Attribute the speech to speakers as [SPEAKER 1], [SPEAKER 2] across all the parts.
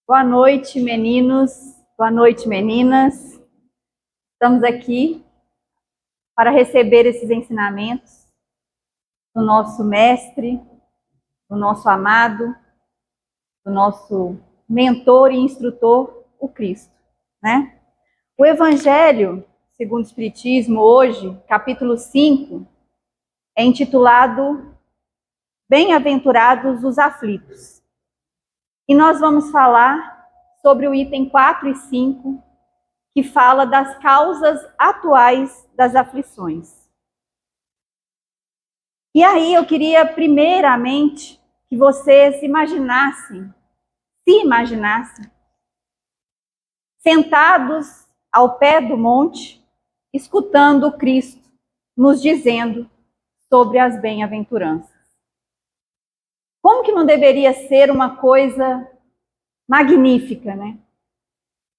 [SPEAKER 1] Boa noite, meninos. Boa noite, meninas. Estamos aqui para receber esses ensinamentos do nosso mestre, do nosso amado, do nosso mentor e instrutor, o Cristo, né? O Evangelho, segundo o Espiritismo, hoje, capítulo 5, é intitulado Bem-aventurados os aflitos. E nós vamos falar sobre o item 4 e 5, que fala das causas atuais das aflições. E aí eu queria, primeiramente, que vocês se imaginassem, sentados ao pé do monte, escutando o Cristo nos dizendo sobre as bem-aventuranças. Como que não deveria ser uma coisa magnífica, né?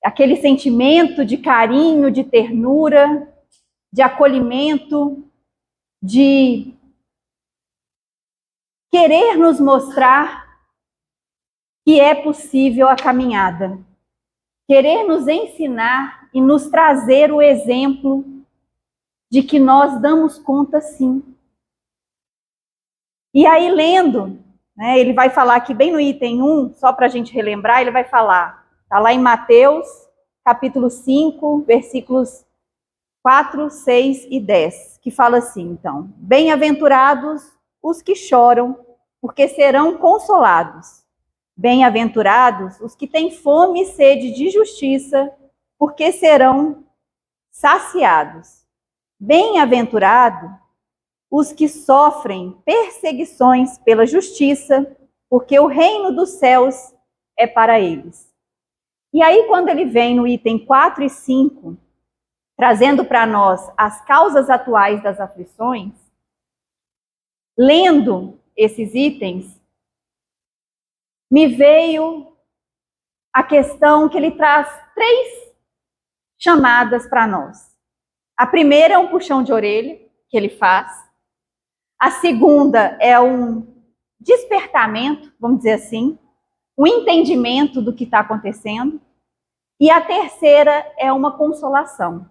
[SPEAKER 1] Aquele sentimento de carinho, de ternura, de acolhimento, de querer nos mostrar que é possível a caminhada, querer nos ensinar e nos trazer o exemplo de que nós damos conta sim. E aí, lendo, né, ele vai falar aqui bem no item 1, só para a gente relembrar, ele vai falar, está lá em Mateus, capítulo 5, versículos 4, 6 e 10, que fala assim, então: Bem-aventurados os que choram, porque serão consolados. Bem-aventurados os que têm fome e sede de justiça, porque serão saciados. Bem-aventurados os que sofrem perseguições pela justiça, porque o reino dos céus é para eles. E aí, quando ele vem no item 4 e 5, trazendo para nós as causas atuais das aflições, lendo esses itens, me veio a questão que ele traz 3 chamadas para nós. A primeira é um puxão de orelha que ele faz. A segunda é um despertamento, vamos dizer assim, um entendimento do que está acontecendo. E a terceira é uma consolação.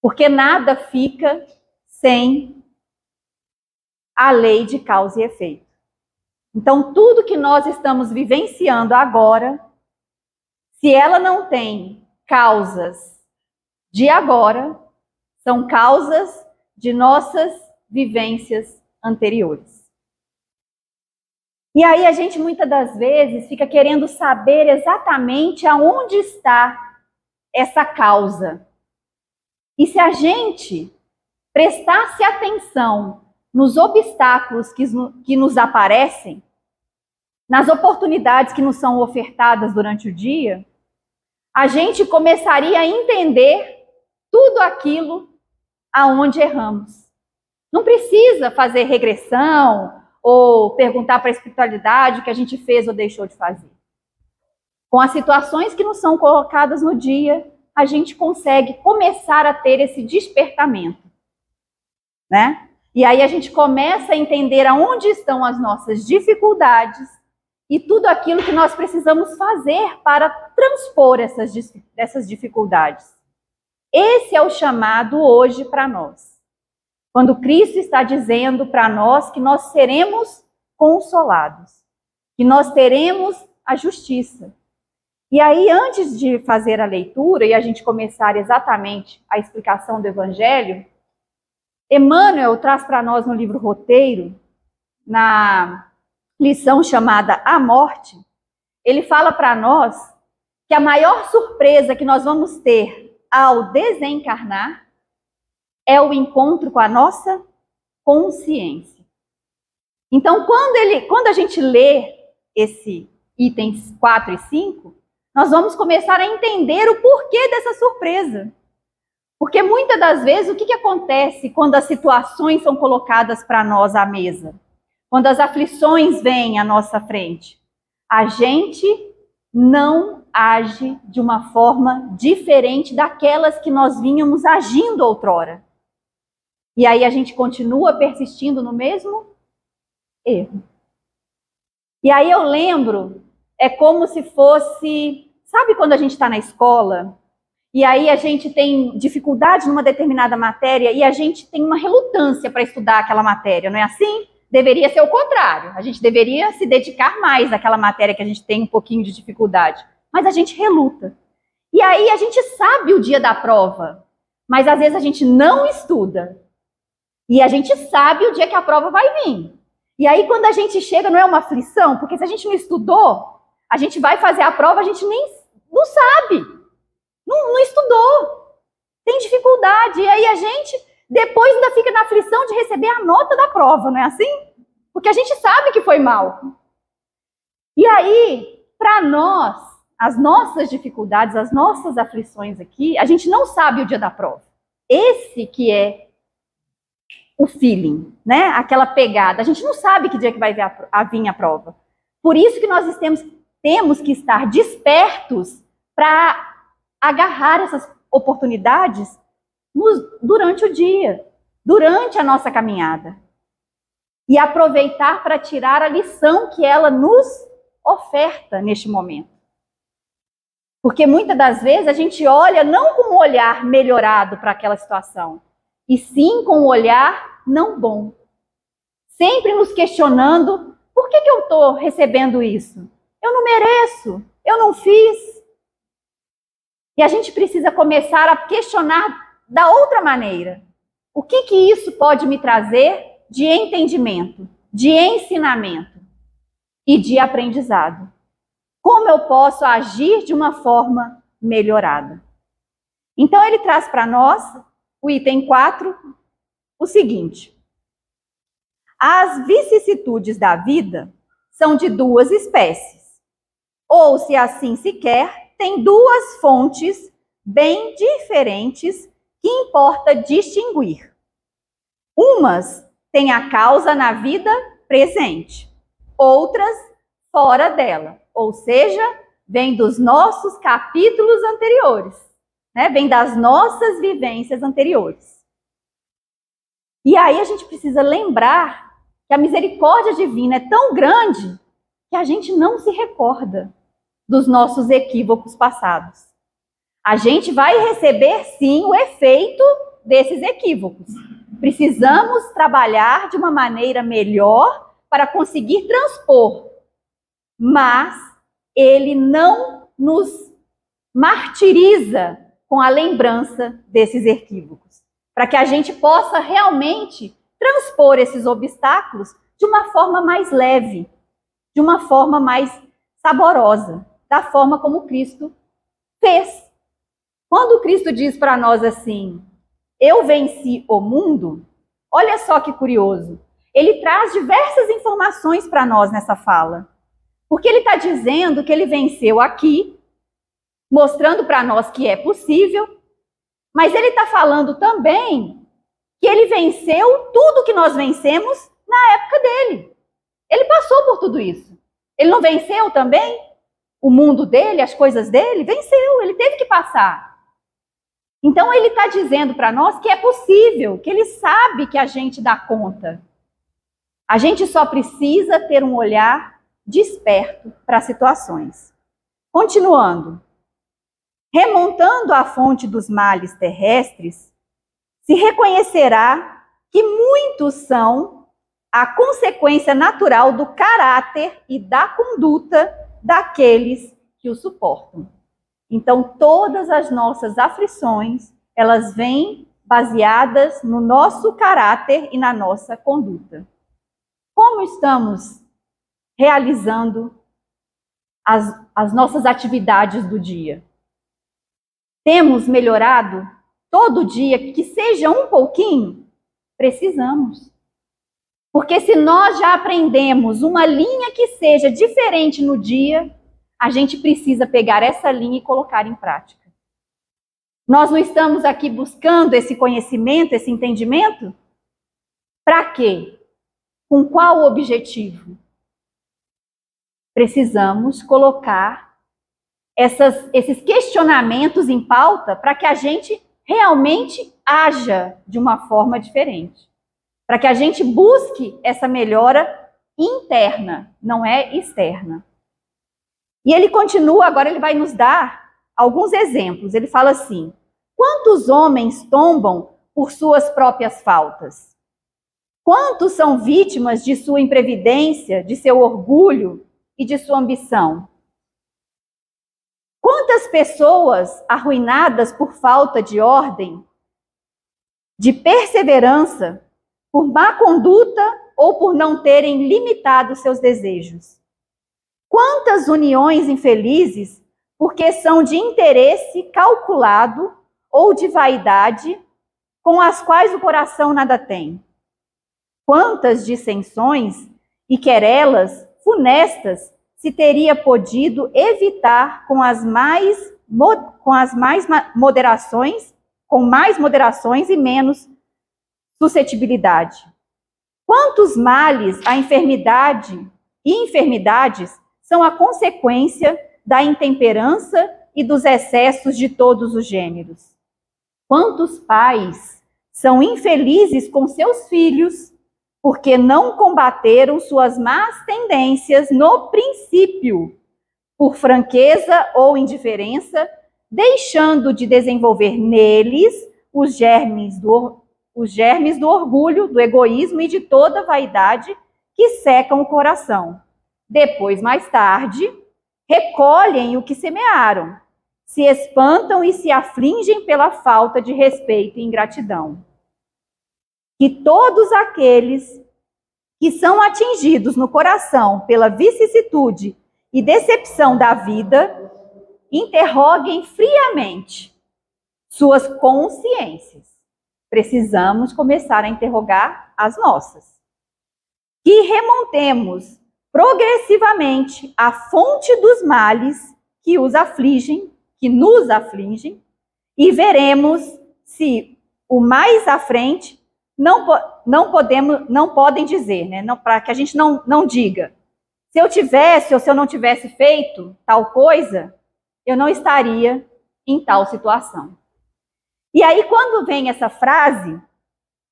[SPEAKER 1] Porque nada fica sem a lei de causa e efeito. Então, tudo que nós estamos vivenciando agora, se ela não tem causas de agora, são causas de nossas vivências anteriores. E aí a gente muitas das vezes fica querendo saber exatamente aonde está essa causa. E se a gente prestasse atenção nos obstáculos que nos aparecem, nas oportunidades que nos são ofertadas durante o dia, a gente começaria a entender tudo aquilo aonde erramos. Não precisa fazer regressão ou perguntar para a espiritualidade o que a gente fez ou deixou de fazer. Com as situações que nos são colocadas no dia, a gente consegue começar a ter esse despertamento, né? E aí a gente começa a entender aonde estão as nossas dificuldades e tudo aquilo que nós precisamos fazer para transpor essas dificuldades. Esse é o chamado hoje para nós. Quando Cristo está dizendo para nós que nós seremos consolados, que nós teremos a justiça. E aí, antes de fazer a leitura e a gente começar exatamente a explicação do Evangelho, Emmanuel traz para nós no livro Roteiro, na lição chamada A Morte, ele fala para nós que a maior surpresa que nós vamos ter ao desencarnar é o encontro com a nossa consciência. Então, quando a gente lê esse itens 4 e 5, nós vamos começar a entender o porquê dessa surpresa. Porque muitas das vezes, o que acontece quando as situações são colocadas para nós à mesa? Quando as aflições vêm à nossa frente? A gente não age de uma forma diferente daquelas que nós vínhamos agindo outrora. E aí a gente continua persistindo no mesmo erro. E aí eu lembro é como se fosse... Sabe quando a gente está na escola e aí a gente tem dificuldade numa determinada matéria e a gente tem uma relutância para estudar aquela matéria, não é assim? Deveria ser o contrário. A gente deveria se dedicar mais àquela matéria que a gente tem um pouquinho de dificuldade. Mas a gente reluta. E aí a gente sabe o dia da prova, mas às vezes a gente não estuda. E a gente sabe o dia que a prova vai vir. E aí quando a gente chega, não é uma aflição? Porque se a gente não estudou, a gente vai fazer a prova, a gente nem não sabe. Não estudou. Tem dificuldade. E aí a gente depois ainda fica na aflição de receber a nota da prova, não é assim? Porque a gente sabe que foi mal. E aí, para nós, as nossas dificuldades, as nossas aflições aqui, a gente não sabe o dia da prova. Esse que é o feeling, né? Aquela pegada. A gente não sabe que dia que vai vir a prova. Por isso que nós temos que estar despertos para agarrar essas oportunidades durante o dia, durante a nossa caminhada. E aproveitar para tirar a lição que ela nos oferta neste momento. Porque muitas das vezes a gente olha não com um olhar melhorado para aquela situação, e sim com um olhar não bom. Sempre nos questionando, por que eu estou recebendo isso? Eu não mereço, eu não fiz. E a gente precisa começar a questionar da outra maneira. O que isso pode me trazer de entendimento, de ensinamento e de aprendizado? Como eu posso agir de uma forma melhorada? Então ele traz para nós, o item 4, o seguinte: as vicissitudes da vida são de duas espécies, ou, se assim se quer, tem duas fontes bem diferentes que importa distinguir. Umas têm a causa na vida presente, outras fora dela, ou seja, vem dos nossos capítulos anteriores, né? Vem das nossas vivências anteriores. E aí a gente precisa lembrar que a misericórdia divina é tão grande que a gente não se recorda dos nossos equívocos passados. A gente vai receber, sim, o efeito desses equívocos. Precisamos trabalhar de uma maneira melhor para conseguir transpor. Mas ele não nos martiriza com a lembrança desses equívocos, para que a gente possa realmente transpor esses obstáculos de uma forma mais leve, de uma forma mais saborosa, da forma como Cristo fez. Quando Cristo diz para nós assim, eu venci o mundo, olha só que curioso, ele traz diversas informações para nós nessa fala. Porque ele está dizendo que ele venceu aqui, mostrando para nós que é possível, mas ele está falando também que ele venceu tudo que nós vencemos na época dele. Ele passou por tudo isso. Ele não venceu também o mundo dele, as coisas dele? Venceu, ele teve que passar. Então ele está dizendo para nós que é possível, que ele sabe que a gente dá conta. A gente só precisa ter um olhar desperto para situações. Continuando. Remontando à fonte dos males terrestres, se reconhecerá que muitos são a consequência natural do caráter e da conduta daqueles que o suportam. Então, todas as nossas aflições, elas vêm baseadas no nosso caráter e na nossa conduta. Como estamos realizando as nossas atividades do dia? Temos melhorado todo dia, que seja um pouquinho? Precisamos. Porque se nós já aprendemos uma linha que seja diferente no dia, a gente precisa pegar essa linha e colocar em prática. Nós não estamos aqui buscando esse conhecimento, esse entendimento? Para quê? Com qual objetivo? Precisamos colocar esses questionamentos em pauta para que a gente realmente haja de uma forma diferente. Para que a gente busque essa melhora interna, não é externa. E ele continua, agora ele vai nos dar alguns exemplos. Ele fala assim: quantos homens tombam por suas próprias faltas? Quantos são vítimas de sua imprevidência, de seu orgulho e de sua ambição? Quantas pessoas arruinadas por falta de ordem, de perseverança, por má conduta ou por não terem limitado seus desejos? Quantas uniões infelizes porque são de interesse calculado ou de vaidade, com as quais o coração nada tem? Quantas dissensões e querelas funestas se teria podido evitar com mais moderações e menos suscetibilidade? Quantos males a enfermidade e enfermidades são a consequência da intemperança e dos excessos de todos os gêneros? Quantos pais são infelizes com seus filhos porque não combateram suas más tendências no princípio, por franqueza ou indiferença, deixando de desenvolver neles os germes do orgulho, do egoísmo e de toda vaidade que secam o coração. Depois, mais tarde, recolhem o que semearam, se espantam e se afligem pela falta de respeito e ingratidão. Que todos aqueles que são atingidos no coração pela vicissitude e decepção da vida, interroguem friamente suas consciências. Precisamos começar a interrogar as nossas. Que remontemos progressivamente à fonte dos males que os afligem, que nos afligem, e veremos se o mais à frente não podem dizer, né? Para que a gente não diga. Se eu tivesse ou se eu não tivesse feito tal coisa, eu não estaria em tal situação. E aí, quando vem essa frase,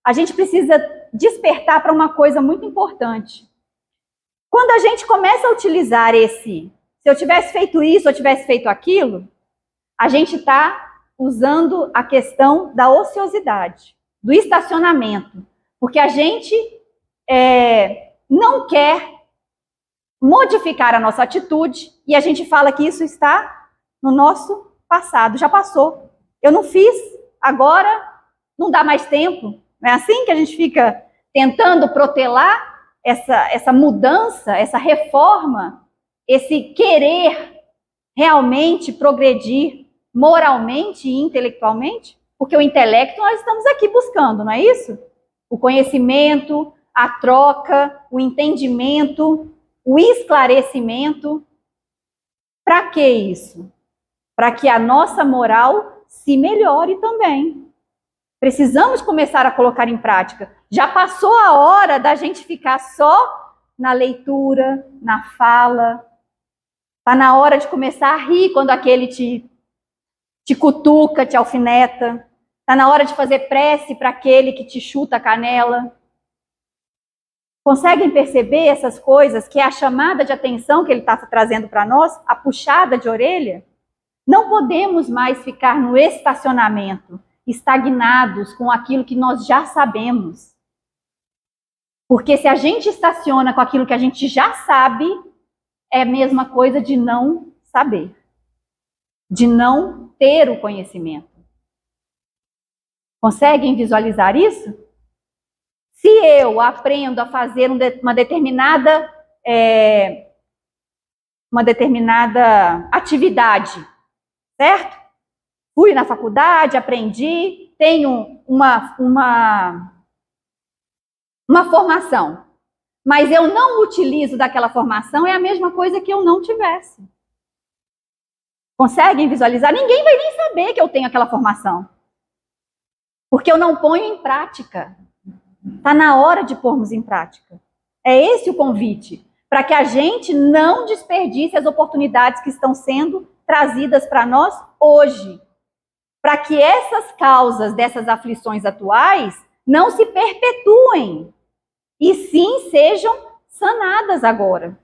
[SPEAKER 1] a gente precisa despertar para uma coisa muito importante. Quando a gente começa a utilizar se eu tivesse feito isso, ou tivesse feito aquilo, a gente está usando a questão da ociosidade, do estacionamento, porque a gente não quer modificar a nossa atitude e a gente fala que isso está no nosso passado, já passou. Eu não fiz, agora não dá mais tempo. Não é assim que a gente fica tentando protelar essa mudança, essa reforma, esse querer realmente progredir moralmente e intelectualmente? Porque o intelecto nós estamos aqui buscando, não é isso? O conhecimento, a troca, o entendimento, o esclarecimento. Para que isso? Para que a nossa moral se melhore também. Precisamos começar a colocar em prática. Já passou a hora da gente ficar só na leitura, na fala. Está na hora de começar a rir quando aquele te cutuca, te alfineta. Está na hora de fazer prece para aquele que te chuta a canela. Conseguem perceber essas coisas, que é a chamada de atenção que ele está trazendo para nós, a puxada de orelha? Não podemos mais ficar no estacionamento, estagnados com aquilo que nós já sabemos. Porque se a gente estaciona com aquilo que a gente já sabe, é a mesma coisa de não saber, de não ter o conhecimento. Conseguem visualizar isso? Se eu aprendo a fazer uma determinada atividade, certo? Fui na faculdade, aprendi, tenho uma formação, mas eu não utilizo daquela formação, é a mesma coisa que eu não tivesse. Conseguem visualizar? Ninguém vai nem saber que eu tenho aquela formação, porque eu não ponho em prática. Está na hora de pormos em prática. É esse o convite, para que a gente não desperdice as oportunidades que estão sendo trazidas para nós hoje, para que essas causas dessas aflições atuais não se perpetuem, e sim sejam sanadas agora.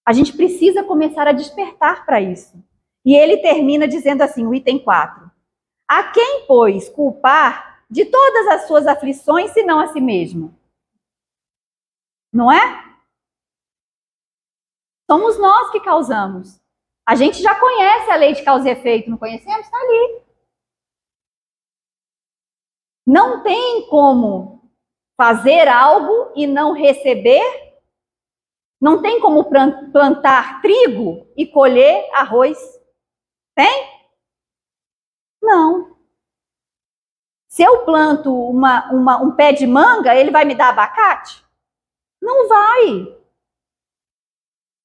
[SPEAKER 1] A gente precisa começar a despertar para isso. E ele termina dizendo assim, o item 4. A quem, pois, culpar de todas as suas aflições, senão a si mesmo? Não é? Somos nós que causamos. A gente já conhece a lei de causa e efeito, não conhecemos? Está ali. Não tem como fazer algo e não receber. Não tem como plantar trigo e colher arroz. Tem? Não. Se eu planto um pé de manga, ele vai me dar abacate? Não vai.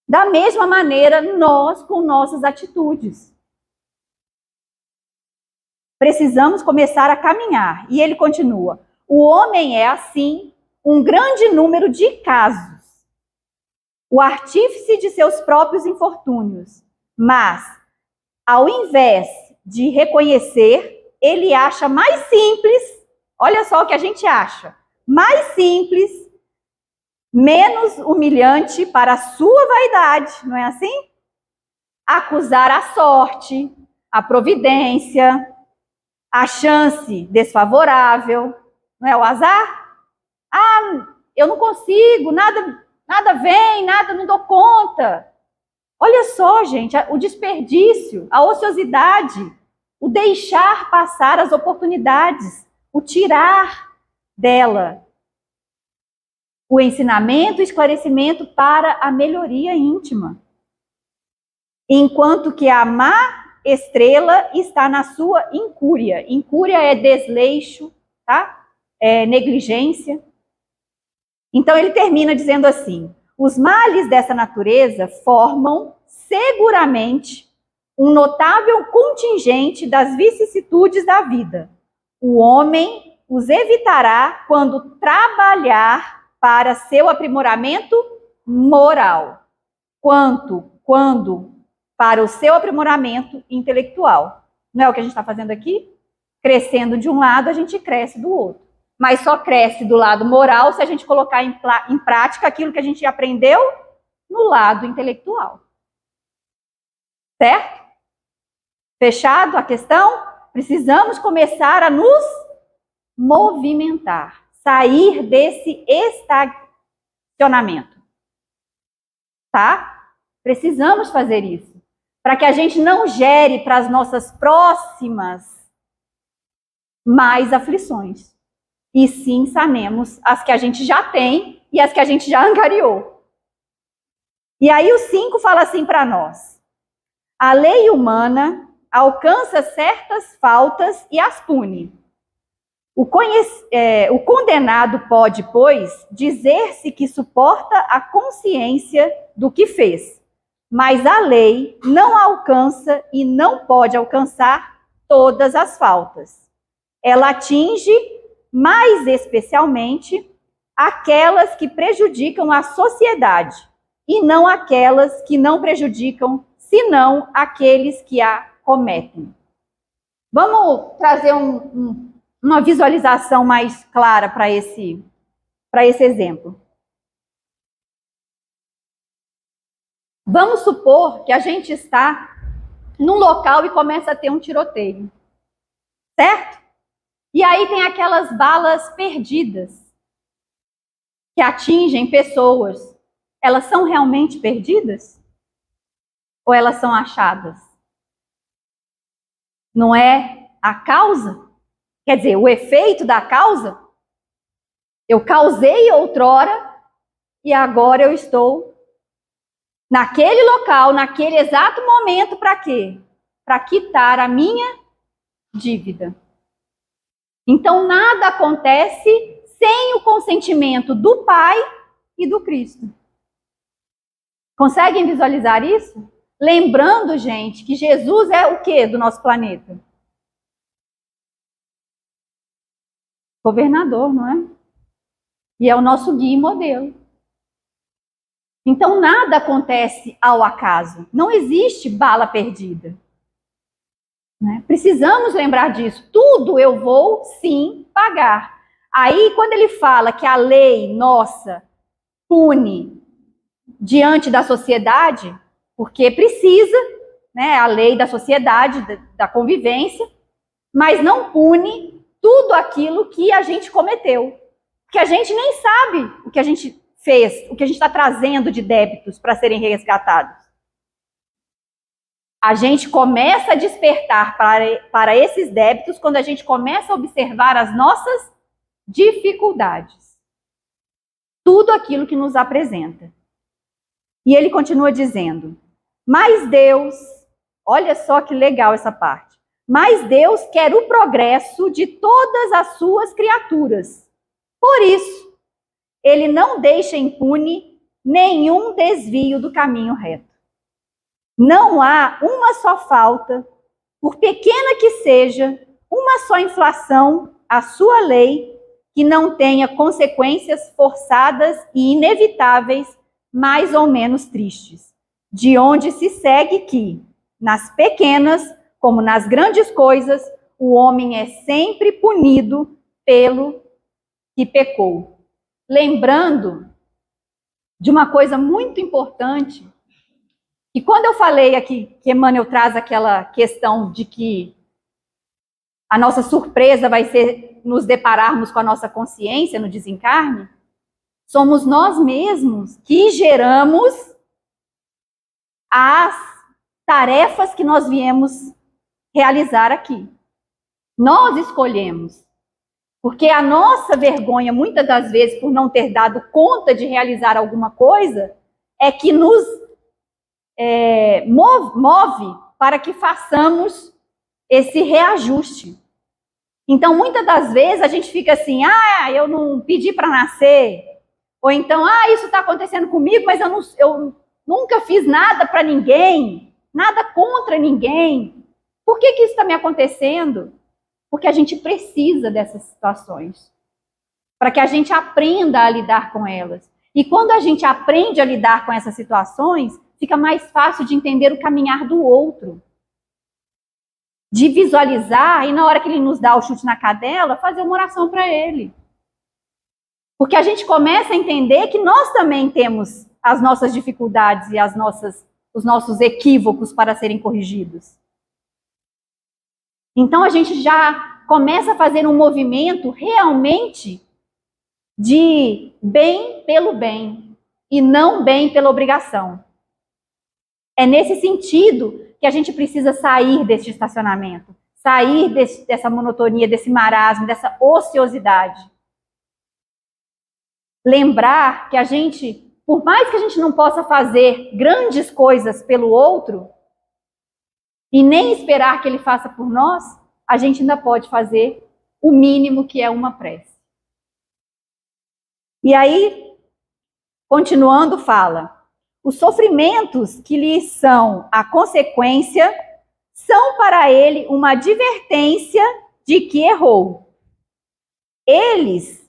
[SPEAKER 1] Da mesma maneira, nós com nossas atitudes. Precisamos começar a caminhar. E ele continua. O homem é, assim, um grande número de casos. O artífice de seus próprios infortúnios. Mas, ao invés de reconhecer, ele acha mais simples, olha só o que a gente acha, mais simples, menos humilhante para a sua vaidade, não é assim? Acusar a sorte, a providência, a chance desfavorável, não é o azar? Ah, eu não consigo, nada vem, nada, não dou conta. Olha só, gente, o desperdício, a ociosidade, o deixar passar as oportunidades, o tirar dela o ensinamento e esclarecimento para a melhoria íntima. Enquanto que a má estrela está na sua incúria. Incúria é desleixo, tá? É negligência. Então ele termina dizendo assim: os males dessa natureza formam seguramente um notável contingente das vicissitudes da vida. O homem os evitará quando trabalhar para seu aprimoramento moral, quando para o seu aprimoramento intelectual. Não é o que a gente está fazendo aqui? Crescendo de um lado, a gente cresce do outro. Mas só cresce do lado moral se a gente colocar em prática aquilo que a gente aprendeu no lado intelectual. Certo? Fechado a questão? Precisamos começar a nos movimentar, sair desse estacionamento. Tá? Precisamos fazer isso, para que a gente não gere para as nossas próximas mais aflições. E sim sanemos as que a gente já tem e as que a gente já angariou. E aí o 5 fala assim para nós: a lei humana alcança certas faltas e as pune. O condenado pode, pois, dizer-se que suporta a consciência do que fez, mas a lei não alcança e não pode alcançar todas as faltas. Ela atinge mais especialmente aquelas que prejudicam a sociedade, e não aquelas que não prejudicam, senão aqueles que a cometem. Vamos trazer uma visualização mais clara para esse exemplo. Vamos supor que a gente está num local e começa a ter um tiroteio, certo? E aí tem aquelas balas perdidas que atingem pessoas. Elas são realmente perdidas? Ou elas são achadas? Não é a causa? Quer dizer, o efeito da causa? Eu causei outrora e agora eu estou naquele local, naquele exato momento, para quê? Para quitar a minha dívida. Então, nada acontece sem o consentimento do Pai e do Cristo. Conseguem visualizar isso? Lembrando, gente, que Jesus é o quê do nosso planeta? Governador, não é? E é o nosso guia e modelo. Então, nada acontece ao acaso. Não existe bala perdida. Né? Precisamos lembrar disso. Tudo eu vou, sim, pagar. Aí, quando ele fala que a lei nossa pune diante da sociedade, porque precisa, né, a lei da sociedade, da convivência, mas não pune tudo aquilo que a gente cometeu. Porque a gente nem sabe o que a gente fez, o que a gente está trazendo de débitos para serem resgatados. A gente começa a despertar para esses débitos quando a gente começa a observar as nossas dificuldades. Tudo aquilo que nos apresenta. E ele continua dizendo, mas Deus, olha só que legal essa parte, mas Deus quer o progresso de todas as suas criaturas. Por isso, ele não deixa impune nenhum desvio do caminho reto. Não há uma só falta, por pequena que seja, uma só infração à sua lei que não tenha consequências forçadas e inevitáveis, mais ou menos tristes, de onde se segue que, nas pequenas como nas grandes coisas, o homem é sempre punido pelo que pecou. Lembrando de uma coisa muito importante, e quando eu falei aqui que Emmanuel traz aquela questão de que a nossa surpresa vai ser nos depararmos com a nossa consciência no desencarne, somos nós mesmos que geramos as tarefas que nós viemos realizar aqui. Nós escolhemos. Porque a nossa vergonha, muitas das vezes, por não ter dado conta de realizar alguma coisa, é que nos move para que façamos esse reajuste. Então, muitas das vezes, a gente fica assim, eu não pedi para nascer, ou então, isso está acontecendo comigo, mas eu nunca fiz nada para ninguém, nada contra ninguém. Por que isso está me acontecendo? Porque a gente precisa dessas situações, para que a gente aprenda a lidar com elas. E quando a gente aprende a lidar com essas situações, fica mais fácil de entender o caminhar do outro. De visualizar, e na hora que ele nos dá o chute na cadela, fazer uma oração para ele. Porque a gente começa a entender que nós também temos as nossas dificuldades e os nossos equívocos para serem corrigidos. Então a gente já começa a fazer um movimento realmente de bem pelo bem e não bem pela obrigação. É nesse sentido que a gente precisa sair desse estacionamento, sair dessa monotonia, desse marasmo, dessa ociosidade. Lembrar que a gente, por mais que a gente não possa fazer grandes coisas pelo outro, e nem esperar que ele faça por nós, a gente ainda pode fazer o mínimo, que é uma prece. E aí, continuando, fala, os sofrimentos que lhe são a consequência são para ele uma advertência de que errou. Eles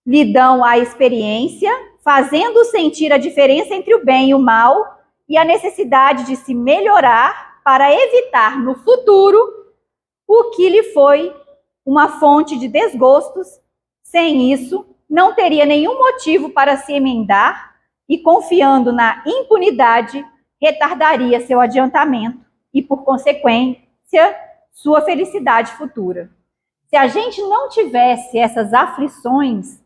[SPEAKER 1] lhe dão a experiência, fazendo sentir a diferença entre o bem e o mal e a necessidade de se melhorar para evitar no futuro o que lhe foi uma fonte de desgostos. Sem isso, não teria nenhum motivo para se emendar e, confiando na impunidade, retardaria seu adiantamento e, por consequência, sua felicidade futura. Se a gente não tivesse essas aflições,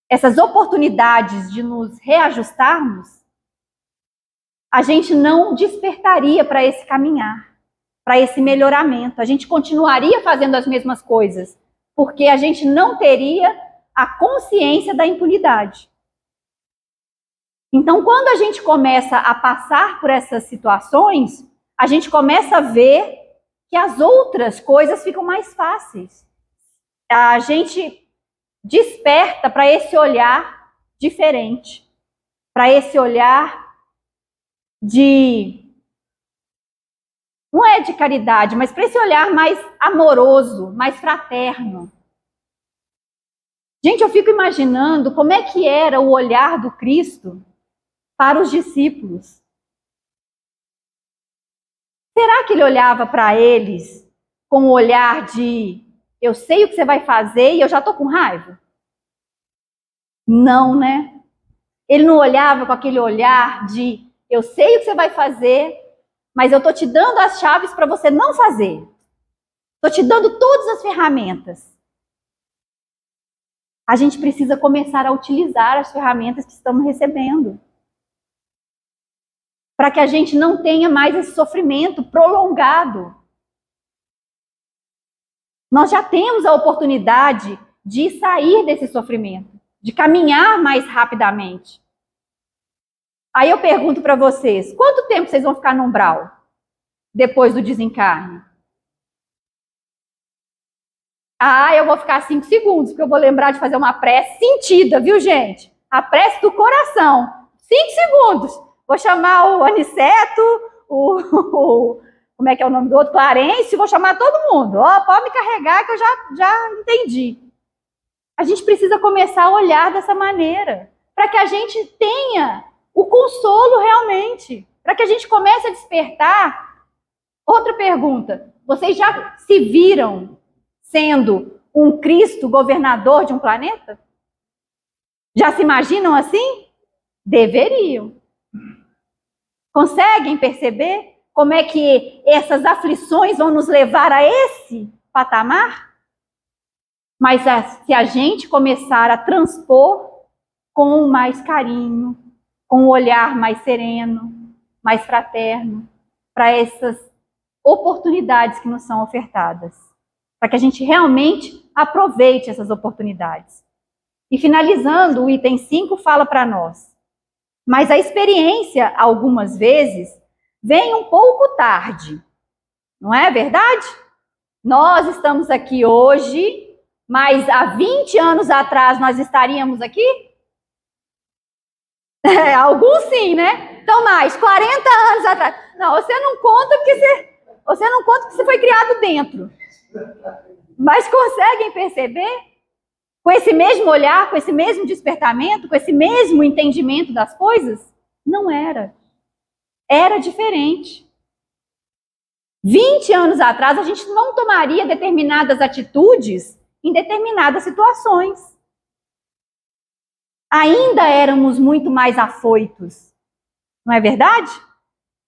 [SPEAKER 1] essas oportunidades de nos reajustarmos, a gente não despertaria para esse caminhar, para esse melhoramento. A gente continuaria fazendo as mesmas coisas, porque a gente não teria a consciência da impunidade. Então, quando a gente começa a passar por essas situações, a gente começa a ver que as outras coisas ficam mais fáceis. A gente desperta para esse olhar diferente, para esse olhar não é de caridade, mas para esse olhar mais amoroso, mais fraterno. Gente, eu fico imaginando como é que era o olhar do Cristo para os discípulos. Será que ele olhava para eles com o olhar de eu sei o que você vai fazer e eu já estou com raiva? Não, né? Ele não olhava com aquele olhar de eu sei o que você vai fazer, mas eu estou te dando as chaves para você não fazer. Estou te dando todas as ferramentas. A gente precisa começar a utilizar as ferramentas que estamos recebendo. Para que a gente não tenha mais esse sofrimento prolongado. Nós já temos a oportunidade de sair desse sofrimento, de caminhar mais rapidamente. Aí eu pergunto para vocês, quanto tempo vocês vão ficar no umbral depois do desencarne? Ah, eu vou ficar 5 segundos, porque eu vou lembrar de fazer uma prece sentida, viu, gente? A prece do coração. 5 segundos. Vou chamar o Aniceto, como é que é o nome do outro? Clarence, vou chamar todo mundo. Ó, pode me carregar que eu já entendi. A gente precisa começar a olhar dessa maneira, para que a gente tenha o consolo realmente, para que a gente comece a despertar. Outra pergunta, vocês já se viram sendo um Cristo governador de um planeta? Já se imaginam assim? Deveriam. Conseguem perceber como é que essas aflições vão nos levar a esse patamar? Mas se a gente começar a transpor com mais carinho, com um olhar mais sereno, mais fraterno, para essas oportunidades que nos são ofertadas, para que a gente realmente aproveite essas oportunidades. E finalizando, o item 5 fala para nós, mas a experiência, algumas vezes, vem um pouco tarde, não é verdade? Nós estamos aqui hoje, mas há 20 anos atrás nós estaríamos aqui? Alguns sim, né? Então, mais 40 anos atrás. Não, você não conta porque você foi criado dentro. Mas conseguem perceber? Com esse mesmo olhar, com esse mesmo despertamento, com esse mesmo entendimento das coisas? Não era. Era diferente. 20 anos atrás, a gente não tomaria determinadas atitudes em determinadas situações. Ainda éramos muito mais afoitos. Não é verdade?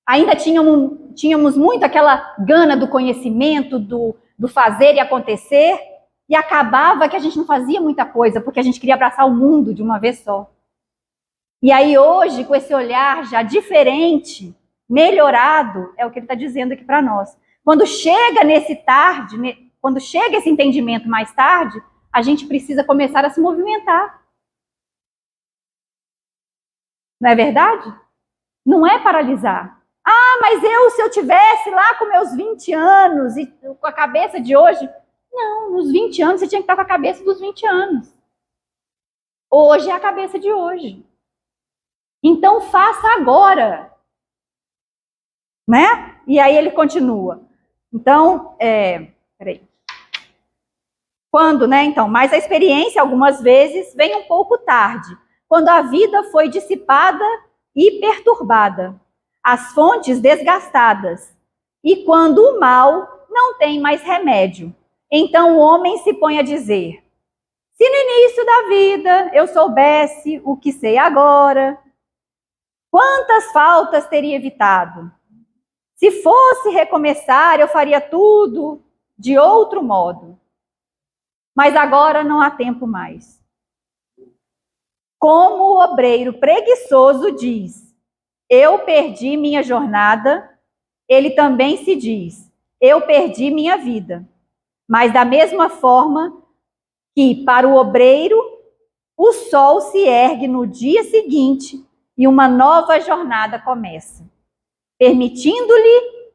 [SPEAKER 1] Ainda tínhamos muito aquela gana do conhecimento, do fazer e acontecer, e acabava que a gente não fazia muita coisa, porque a gente queria abraçar o mundo de uma vez só. E aí hoje, com esse olhar já diferente, melhorado, é o que ele está dizendo aqui para nós. Quando chega quando chega esse entendimento mais tarde, a gente precisa começar a se movimentar. Não é verdade? Não é paralisar. Ah, mas se eu tivesse lá com meus 20 anos e com a cabeça de hoje... Não, nos 20 anos você tinha que estar com a cabeça dos 20 anos. Hoje é a cabeça de hoje. Então faça agora. Né? E aí ele continua. Então, peraí. Quando, né? Então, mas a experiência algumas vezes vem um pouco tarde, quando a vida foi dissipada e perturbada, as fontes desgastadas, e quando o mal não tem mais remédio. Então o homem se põe a dizer, se no início da vida eu soubesse o que sei agora, quantas faltas teria evitado? Se fosse recomeçar, eu faria tudo de outro modo. Mas agora não há tempo mais. Como o obreiro preguiçoso diz, eu perdi minha jornada, ele também se diz, eu perdi minha vida. Mas da mesma forma que para o obreiro, o sol se ergue no dia seguinte e uma nova jornada começa, permitindo-lhe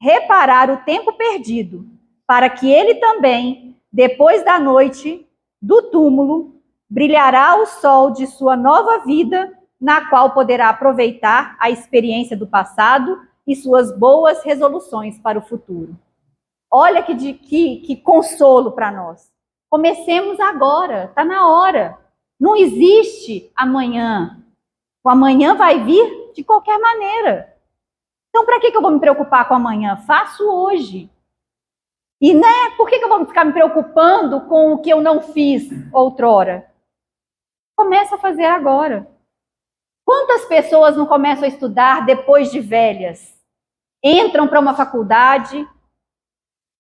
[SPEAKER 1] reparar o tempo perdido, para que ele também, depois da noite do túmulo, brilhará o sol de sua nova vida, na qual poderá aproveitar a experiência do passado e suas boas resoluções para o futuro. Olha que consolo para nós. Comecemos agora, está na hora. Não existe amanhã. O amanhã vai vir de qualquer maneira. Então, para que eu vou me preocupar com amanhã? Faço hoje. E né, por que eu vou ficar me preocupando com o que eu não fiz outrora? Começa a fazer agora. Quantas pessoas não começam a estudar depois de velhas? Entram para uma faculdade,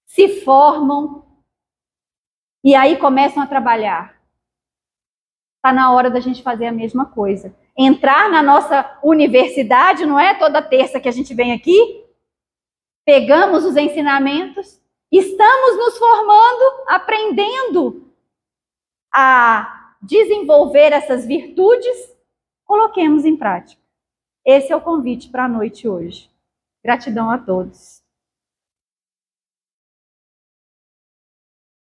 [SPEAKER 1] se formam e aí começam a trabalhar. Está na hora da gente fazer a mesma coisa. Entrar na nossa universidade, não é toda terça que a gente vem aqui, pegamos os ensinamentos, estamos nos formando, aprendendo a desenvolver essas virtudes, coloquemos em prática. Esse é o convite para a noite hoje. Gratidão a todos.